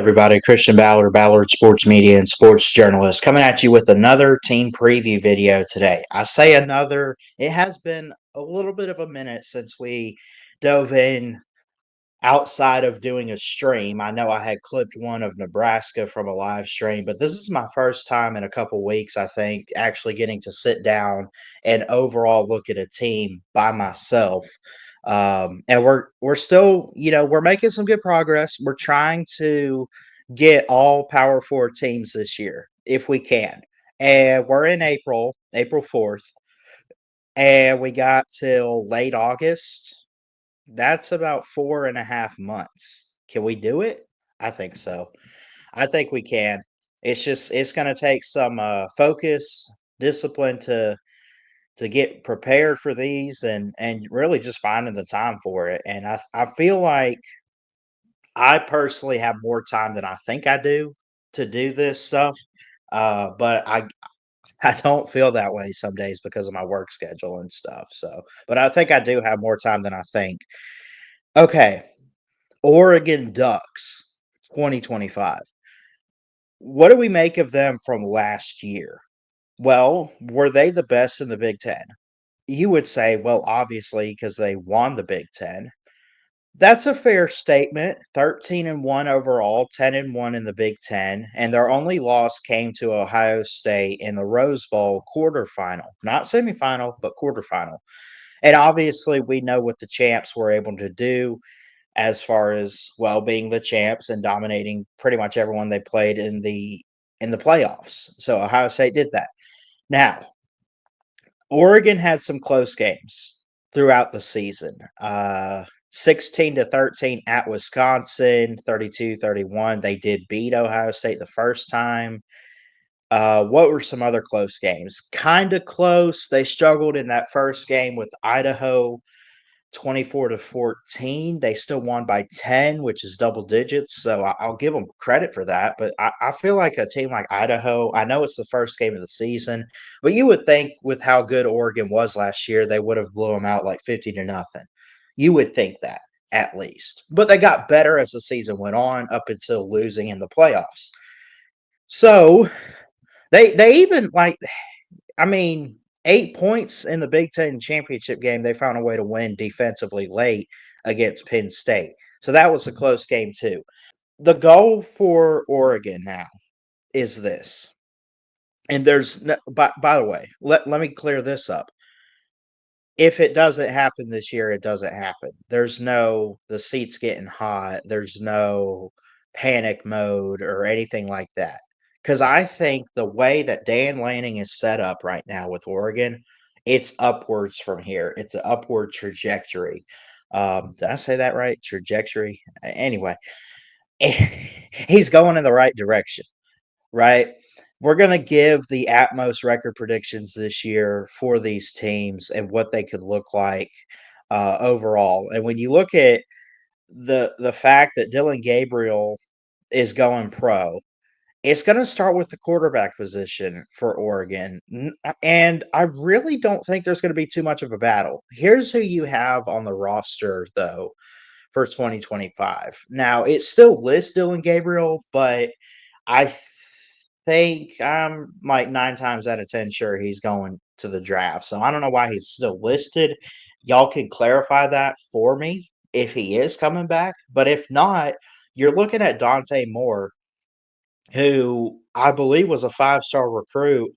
everybody? Christian Ballard, Ballard Sports Media and Sports Journalist, coming at you with another team preview video today. I say another, it has been a little bit of a minute since we dove in outside of doing a stream. I know I had clipped one of Nebraska from a live stream, but this is my first time in a couple weeks, I think, actually getting to sit down and overall look at a team by myself. And we're still, we're making some good progress. We're trying to get all Power Four teams this year if we can. And we're in April 4th, and we got till late August. That's about 4.5 months. Can we do it? I think so. I think we can. It's gonna take some focus, discipline to get prepared for these and really just finding the time for it. And I feel like I personally have more time than I think I do to do this stuff. But I don't feel that way some days because of my work schedule and stuff. So, but I think I do have more time than I think. Okay, Oregon Ducks 2025. What do we make of them from last year? Well, were they the best in the Big Ten? You would say, well, obviously, because they won the Big Ten. That's a fair statement. 13-1 overall, 10-1 in the Big Ten, and their only loss came to Ohio State in the Rose Bowl quarterfinal. Not semifinal, but quarterfinal. And obviously, we know what the champs were able to do as far as, well, being the champs and dominating pretty much everyone they played in the playoffs. So Ohio State did that. Now, Oregon had some close games throughout the season. 16-13 at Wisconsin, 32-31. They did beat Ohio State the first time. What were some other close games? Kind of close. They struggled in that first game with Idaho, 24-14. They still won by 10, which is double digits. So I'll give them credit for that. But I feel like a team like Idaho, I know it's the first game of the season, but you would think with how good Oregon was last year, they would have blew them out like 50-0. You would think that at least. But they got better as the season went on up until losing in the playoffs. So they even like, I mean, 8 points in the Big Ten championship game. They found a way to win defensively late against Penn State. So that was a close game, too. The goal for Oregon now is this. And there's, by the way, let me clear this up. If it doesn't happen this year, it doesn't happen. There's no, the seat's getting hot. There's no panic mode or anything like that. Because I think the way that Dan Lanning is set up right now with Oregon, it's upwards from here. It's an upward trajectory. Did I say that right? Trajectory? Anyway, he's going in the right direction, right? We're going to give the Atmos record predictions this year for these teams and what they could look like overall. And when you look at the fact that Dylan Gabriel is going pro, it's going to start with the quarterback position for Oregon. And I really don't think there's going to be too much of a battle. Here's who you have on the roster, though, for 2025. Now, it still lists Dylan Gabriel, but I think I'm like 9 times out of 10 sure he's going to the draft. So I don't know why he's still listed. Y'all can clarify that for me if he is coming back. But if not, you're looking at Dante Moore, who I believe was a 5-star recruit,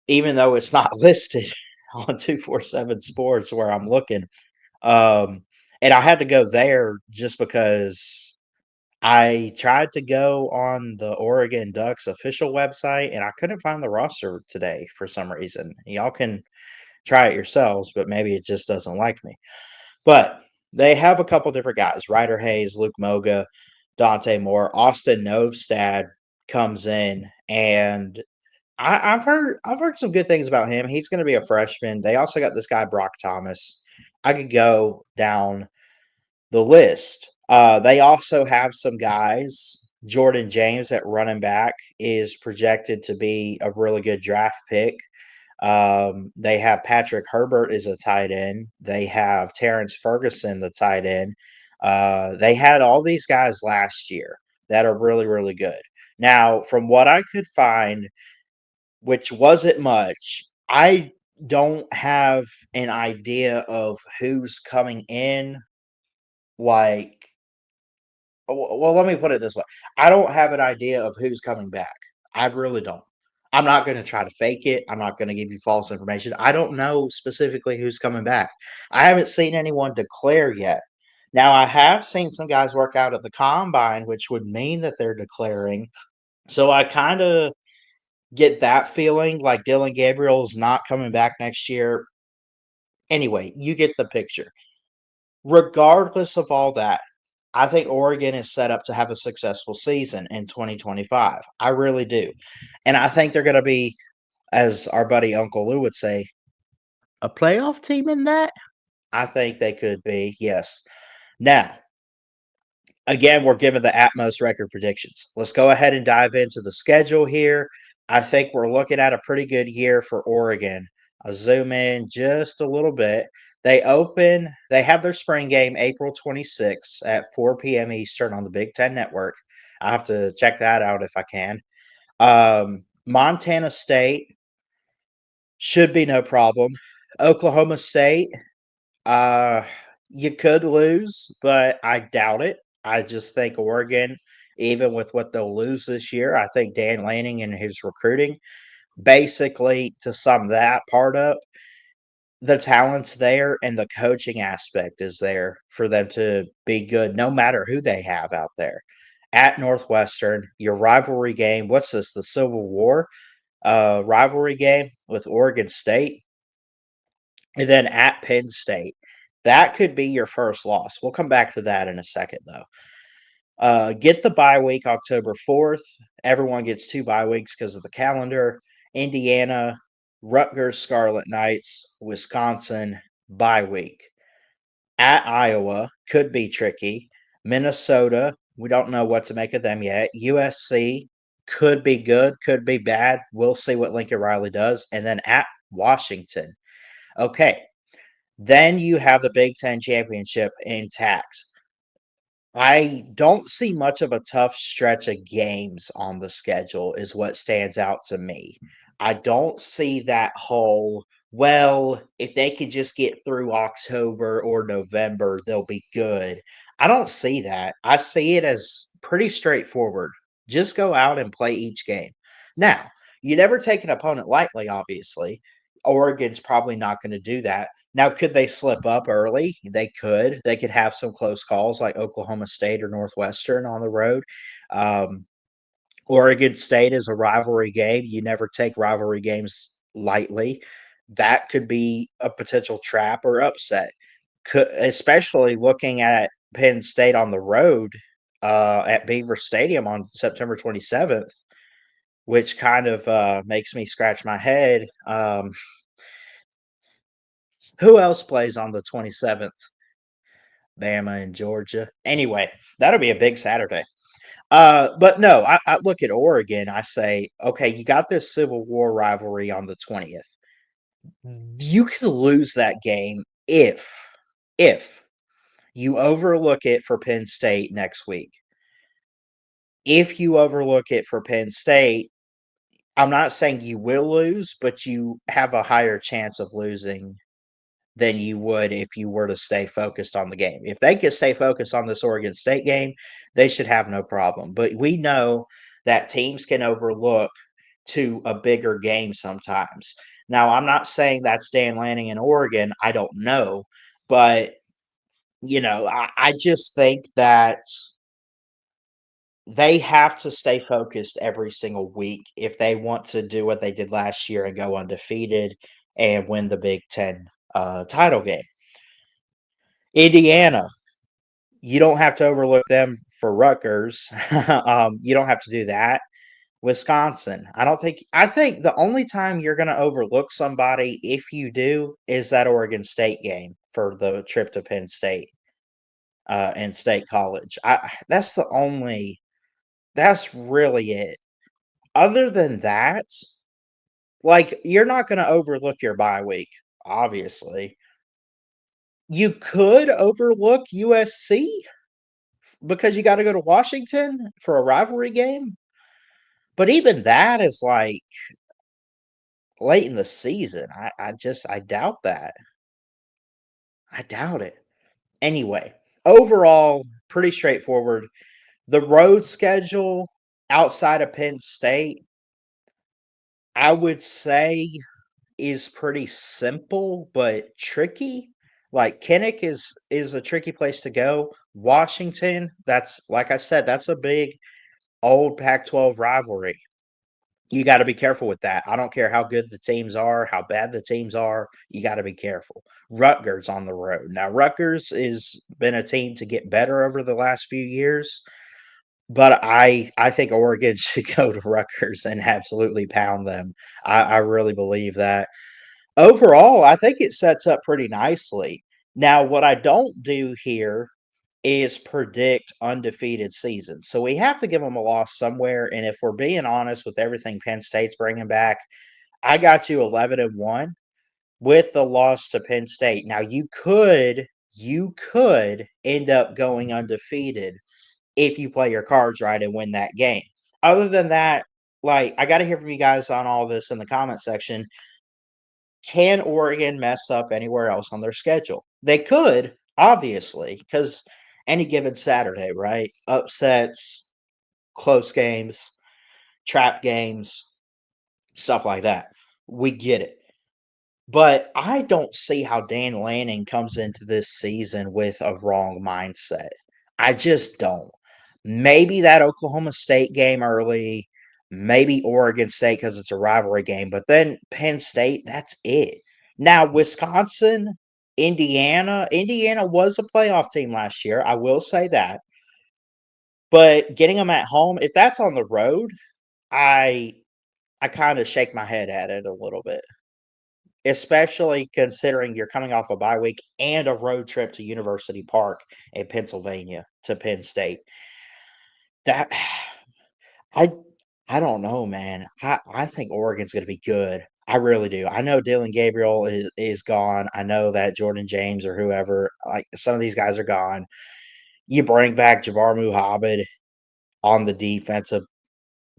even though it's not listed on 247 Sports where I'm looking. And I had to go there just because I tried to go on the Oregon Ducks official website, and I couldn't find the roster today for some reason. Y'all can try it yourselves, but maybe it just doesn't like me. But they have a couple different guys: Ryder Hayes, Luke Moga, Dante Moore, Austin Novstad comes in, and I've heard some good things about him. He's going to be a freshman. They also got this guy Brock Thomas. I could go down the list. They also have some guys. Jordan James at running back is projected to be a really good draft pick. They have Patrick Herbert as a tight end. They have Terrence Ferguson, the tight end. They had all these guys last year. that are really, really good. Now, from what I could find, which wasn't much, I don't have an idea of who's coming in. Like, well, let me put it this way. I don't have an idea of who's coming back. I really don't. I'm not going to try to fake it. I'm not going to give you false information. I don't know specifically who's coming back. I haven't seen anyone declare yet. Now, I have seen some guys work out at the combine, which would mean that they're declaring. So I kind of get that feeling like Dylan Gabriel's not coming back next year. Anyway, you get the picture. Regardless of all that, I think Oregon is set up to have a successful season in 2025. I really do. And I think they're going to be, as our buddy Uncle Lou would say, a playoff team in that. I think they could be, yes. Now, again, we're given the Atmos record predictions. Let's go ahead and dive into the schedule here. I think we're looking at a pretty good year for Oregon. I'll zoom in just a little bit. They have their spring game April 26th at 4 p.m. Eastern on the Big Ten Network. I have to check that out if I can. Montana State should be no problem. Oklahoma State, uh, you could lose, but I doubt it. I just think Oregon, even with what they'll lose this year, I think Dan Lanning and his recruiting, basically to sum that part up, the talent's there and the coaching aspect is there for them to be good no matter who they have out there. At Northwestern, your rivalry game, what's this, the Civil War rivalry game with Oregon State? And then at Penn State. That could be your first loss. We'll come back to that in a second, though. Get the bye week October 4th. Everyone gets 2 bye weeks because of the calendar. Indiana, Rutgers Scarlet Knights, Wisconsin, bye week. At Iowa, could be tricky. Minnesota, we don't know what to make of them yet. USC, could be good, could be bad. We'll see what Lincoln Riley does. And then at Washington. Okay, then you have the Big Ten championship intact. I don't see much of a tough stretch of games on the schedule, is what stands out to me. I don't see that whole, well, if they could just get through October or November, they'll be good. I don't see that. I see it as pretty straightforward. Just go out and play each game. Now, you never take an opponent lightly, obviously. Oregon's probably not going to do that. Now, could they slip up early? They could. They could have some close calls like Oklahoma State or Northwestern on the road. Um, Oregon State is a rivalry game. You never take rivalry games lightly. That could be a potential trap or upset, especially looking at Penn State on the road at Beaver Stadium on September 27th, which kind of makes me scratch my head. Who else plays on the 27th? Bama and Georgia. Anyway, that'll be a big Saturday. But no, I look at Oregon. I say, okay, you got this Civil War rivalry on the 20th. You could lose that game if you overlook it for Penn State next week. If you overlook it for Penn State, I'm not saying you will lose, but you have a higher chance of losing than you would if you were to stay focused on the game. If they could stay focused on this Oregon State game, they should have no problem. But we know that teams can overlook to a bigger game sometimes. Now, I'm not saying that's Dan Lanning in Oregon. I don't know. But, I just think that they have to stay focused every single week if they want to do what they did last year and go undefeated and win the Big Ten title game. Indiana, you don't have to overlook them for Rutgers. You don't have to do that. Wisconsin, I think the only time you're going to overlook somebody, if you do, is that Oregon State game for the trip to Penn State and State College. That's really it. Other than that, like, you're not going to overlook your bye week, obviously. You could overlook USC because you got to go to Washington for a rivalry game. But even that is like late in the season. I doubt that. I doubt it. Anyway, overall, pretty straightforward. The road schedule outside of Penn State, I would say, is pretty simple but tricky. Like Kinnick is a tricky place to go. Washington, that's like I said, that's a big old Pac-12 rivalry. You got to be careful with that. I don't care how good the teams are, how bad the teams are. You got to be careful. Rutgers on the road. Now, Rutgers has been a team to get better over the last few years, but I think Oregon should go to Rutgers and absolutely pound them. I really believe that. Overall, I think it sets up pretty nicely. Now, what I don't do here is predict undefeated seasons. So we have to give them a loss somewhere. And if we're being honest with everything Penn State's bringing back, I got you 11-1 with the loss to Penn State. Now you could end up going undefeated if you play your cards right and win that game. Other than that, like I got to hear from you guys on all this in the comment section. Can Oregon mess up anywhere else on their schedule? They could, obviously, because any given Saturday, right? Upsets, close games, trap games, stuff like that. We get it. But I don't see how Dan Lanning comes into this season with a wrong mindset. I just don't. Maybe that Oklahoma State game early, maybe Oregon State because it's a rivalry game, but then Penn State, that's it. Now, Wisconsin, Indiana was a playoff team last year. I will say that. But getting them at home, if that's on the road, I I kind of shake my head at it a little bit, especially considering you're coming off a bye week and a road trip to University Park in Pennsylvania to Penn State. That I I don't know, man. I think Oregon's going to be good. I really do. I know Dylan Gabriel is gone. I know that Jordan James or whoever, like some of these guys are gone. You bring back Jabbar Muhammad on the defensive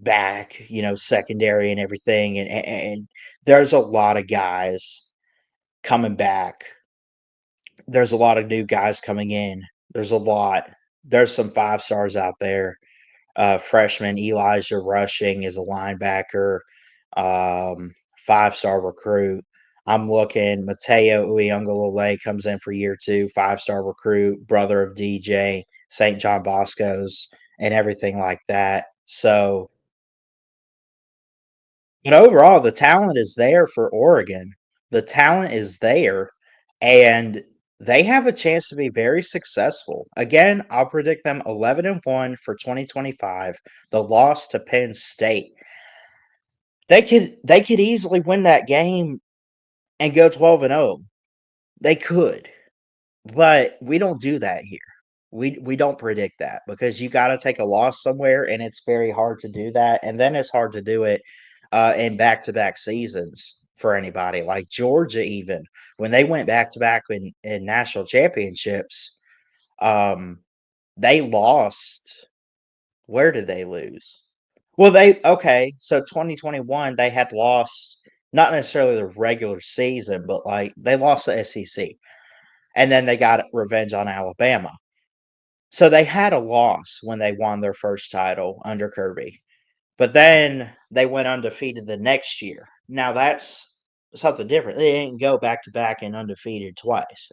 back, secondary and everything, and there's a lot of guys coming back. There's a lot of new guys coming in. There's a lot. There's some 5 stars out there. Freshman Elijah Rushing is a linebacker, 5-star recruit. I'm looking. Mateo Uyunglele comes in for year 2, 5-star recruit, brother of DJ, St. John Bosco's, and everything like that. So, but overall, the talent is there for Oregon. The talent is there, and they have a chance to be very successful. Again, I'll predict them 11-1 for 2025. The loss to Penn State. They could easily win that game and go 12-0. They could. But we don't do that here. We don't predict that because you got to take a loss somewhere, and it's very hard to do that. And then it's hard to do it in back-to-back seasons for anybody. Like Georgia, even when they went back-to-back in national championships, um, they lost. Where did they lose? Well, okay. So 2021, they had lost not necessarily the regular season, but like they lost the SEC, and then they got revenge on Alabama. So they had a loss when they won their first title under Kirby, but then they went undefeated the next year. Now that's something different. They didn't go back to back and undefeated twice.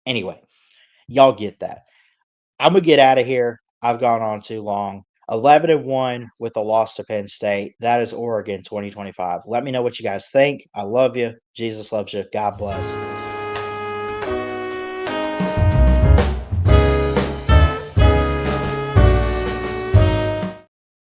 Anyway, y'all get that. I'm gonna get out of here. I've gone on too long. 11-1 with a loss to Penn State. That is Oregon 2025. Let me know what you guys think. I love you. Jesus loves you. God bless.